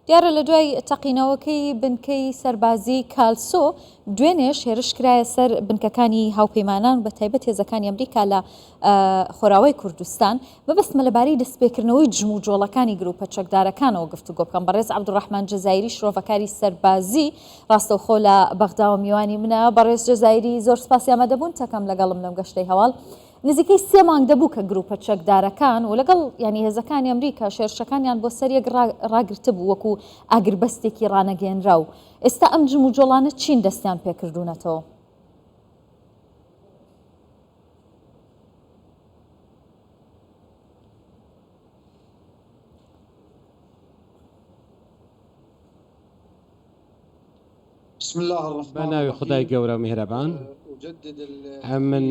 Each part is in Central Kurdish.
دیارە لە دوای تەقینەوەکەی بنکەی سەربازی کالسۆ دوێنێش هێرشکرایە سەر بنکەکانی هاوپەیمانان بە تایبەت هێزەکانی ئەمریکا لە خۆراوەی کوردستان بەبەستمە لەبارەی دەستپێکردنەوەی جموجۆڵەکانی گروپە چەکدارەکانەوە گفتوگۆ بکەم. بەڕێز عەبدوڕەحمان جەزایری شرۆڤەکاری سەربازی ڕاستەوخۆ لە بەغداوە میوانی منە. بەڕێز جەزایری زۆر سپاسی ئامادەبوون تەکەم لەگەڵم لەم گەشتەی هەواڵ. نزیکەی 3 مانگ دەبوو کە گروپە چەکدارەکان و لەگەڵ ینی هێزەکانی ئەمریکا شێرشەکانیان بۆ سەریەک ڕاگرتە بوو وەکو ئاگربەستێکی ڕانەگەێنرا و ئێستا ئەم جموجۆڵانە چین دەستیان پێکردوونەتەوە؟ بسم الله الرحمن بناوي خدای گەورە و میهرەبان من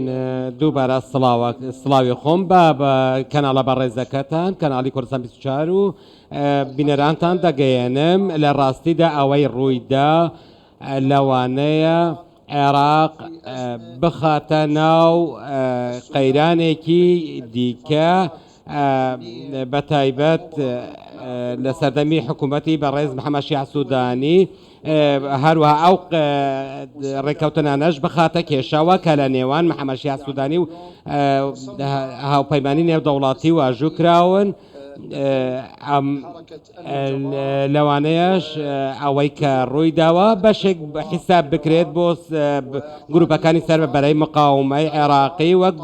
دووبارە سڵاوی خۆم بە کەناڵە بەڕێزەکەتان کەناڵی کوردستان 24 و بینەرانتان دەگەیەنم لە ڕاستیدا ئەوەی ڕوویدا لەوانەیە عێراق بخاتە ناو قەیرانێکی دیکە بە تایبەت لە سەردەمی حکوومەتی بەڕێز محەممەد شیع سوودانی هەروە ئەو ڕێکەوتنانەش بخاتە کێشەوە کە لە نێوان محەممەد شیع سوودانی و هاوپەیمانی نێودەوڵاتی واژوو کراون. لەوانەیەش ئەوەی کە ڕووی داوە بەشێک حیساب بکرێت بۆ گروپەکانی سەر بەرەی مقاومەی عێراقی وەک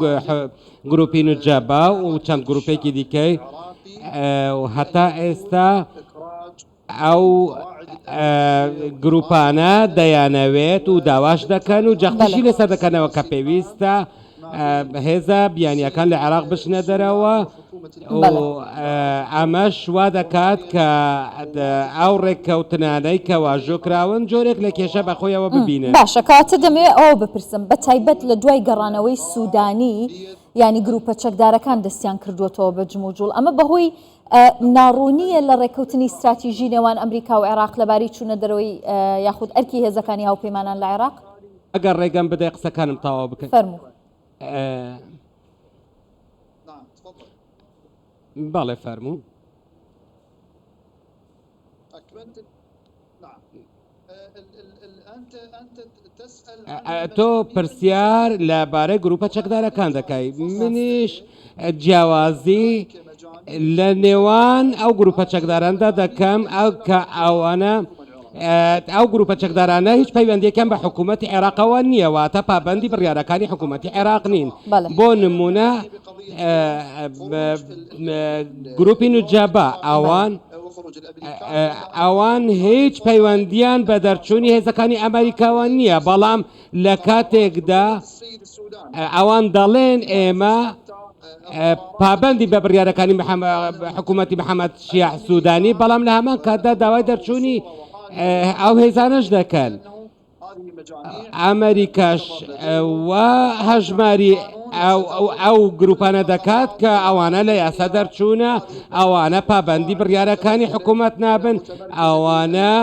گروپی نوجەبا و چەند گروپێکی دیکەی هەتا ئێستا ئەو گروپانە دەیانەوێت و داواش دەکەن و جەختیشی لەسەر دەکەنەوە کە پێویستە هێزە بیانیەکان لە عێراق بچنە دەرەوە و ئەمەش وا دەکات کە ئەو ڕێککەوتنانەی کە واژۆ کراون جۆرێک لە کێشە بەخۆیەوە ببینن. باشە کاتە دەمێ ئەوە بپرسم بە تایبەت لە دوای گەڕانەوەی سوودانی ینی گروپە چەکدارەکان دەستیان کردوێتەوە بە جموجوڵ ئەمە بەهۆی ناڕوونیە لە ڕێککەوتنی استراتیژی نێوان ئەمریکا و عێراق لەبارەی چوونە دەرەوەی یاخود ئەرکی هێزەکانی هاوپەیمانان لە عێراق؟ ئەگەر ڕێگەم بدەی قسەکانم تەواو بکەین. فەرموو. بەڵێ فەرموو. تۆ پرسیار لەبارەی گروپە چەکدارەکان دەکەی منیش جیاوازی لە نێوان ئەو گروپە چەکداراندا دەکەم ئەو کە ئەوانە ئەو گروپە چەکدارانە هیچ پەیوەندیەکەم بە حکوومەتی عێراقەوە نییە واتە پابەندی بڕیارەکانی حکوومەتی عێراق نین. بۆ نمونە گروپی نوجەبا ئەوان هیچ پەیوەندیان بە دەرچوونی هێزەکانی ئەمریکاوە نییە بەڵام لە کاتێکدا ئەوان دەڵێن ئێمە پابەندی بە بڕیارەکانی حکوومەتی محەممەد شیع سوودانی بەڵام لە هەمان کاتدا داوای دەرچوونی ئەو هێزانش دەکەن. ئەمریکاش وە هەژماری ئەو گروپانە دەکات کە ئەوانە لە یاسا دەرچوونە ئەوانە پابەندی بڕیارەکانی حکوومەت نابن ئەوانە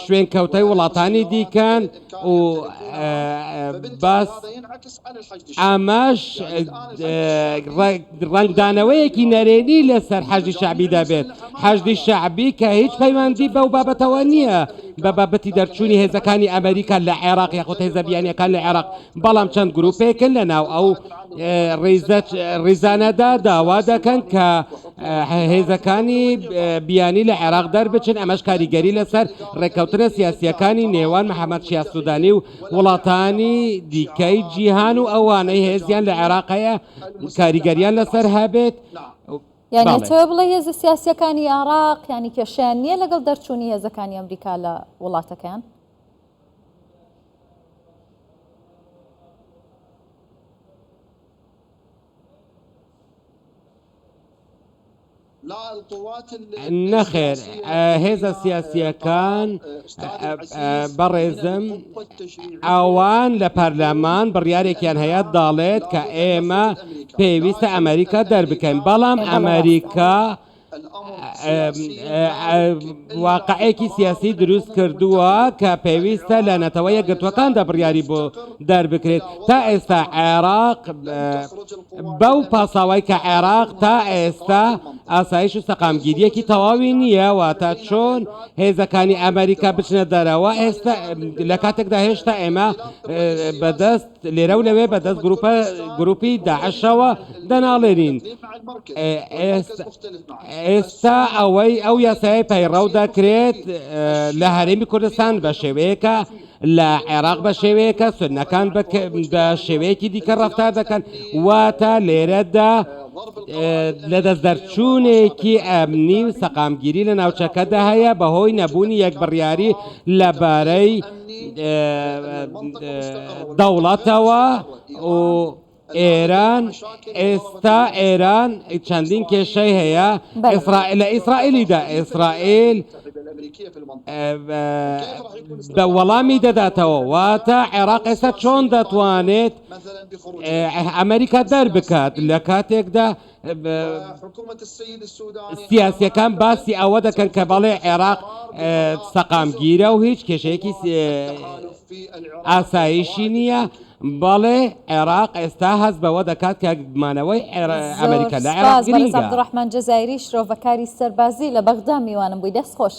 شوێن کەوتەی وڵاتانی دیکەن و باس ئەمەش ڕنگدانەوەیەکی نەرێنی لەسەر حەشدی شەعبی دەبێت. حەشدی شەعبی کە هیچ پەیوەندی بەو بابەتەوە نییە بە بابەتی دەرچوونی هێزەکانی ئەمریکا لە عێراق یاخود هێزە بیانیەکان لە عێراق بەڵام چەند گروپێکن لە ناو ئەو ڕیزانەدا داوا دەکەن کە هێزەکانی بیانی لە عێراق دەربچن ئەمەش کاریگەری لەسەر ڕێککەوتنە سیاسیەکانی نێوان محەممەد شیع سوودانی و وڵاتانی دیکەی جیهان و ئەوانەی هێزیان لە عێراقەیە کاریگەریان لەسەر هەبێت. یعنی تۆ بڵێ هێزە سیاسیەکانی عێراق ینی کێشیان نییە لەگەڵ دەرچوونی هێزەکانی ئەمریکا لە وڵاتەکەیان؟ نەخێر هێزە سیاسیەکان بەڕێزم ئەوان لە پەرلەمان بڕیارێکیان هەیە داڵێت کە ئێمە پێویستە ئەمریکا دەربکەین بەڵام ئەمریکا واقعەیەکی سیاسی دروست کردووە کە پێویستە لە نەتەوەیە گرتوەکاندا بڕیاری بۆ دەربکرێت تا ئێستا عێراق بەو پاساوای کە عێراق تا ئێستا ئاسایش و سەقامگیریەکی تەواوی نییە واتە چۆن هێزەکانی ئەمریکا بچنە دەرەوە ئێستا لە کاتێکدا هێشتا ئێمە بەدەست لێرە و لەوێ بەدەست گروپی داعشەوە دەناڵێنین ئێستا ئەو یاسای پەیڕەو دەکرێت لە هەرێمی کوردستان بە شێوەیەکە لە عێراق بە شێوەیەکە سنەکان بە شێوەیەکی دیکە ڕەفتار دەکەن واتە لێرەدا لە دەستدەرچوونێکی ئەمنی و سەقامگیری لە ناوچەکەدا هەیە بەهۆی نەبوونی یەک بڕیاری لەبارەی دەوڵەتەوە و ئێران ئێستا ئێران چەندین کێشەی هەیە لە ئیسرائیلیدا ئیسرائیل بە وەڵامی دەداتەوە واتە عێراق ئێستا چۆن دەتوانێت ئەمریکا دەربکات لە کاتێکدا سیاسیەکان باسی ئەوە دەکەن کە بەڵێ عێراق سەقامگیرە و هیچ کێشەیەکی ئاسایشی نییە بەڵێ عێراق ئێستا هەست بەوە دەکات کە گمانەوەی ئەمریکا لە عێراق گرینگە. عەبدوڕەحمان جەزایری شرۆڤەکاری سەربازی لە بەغدا میوانم بووی دەست خۆش.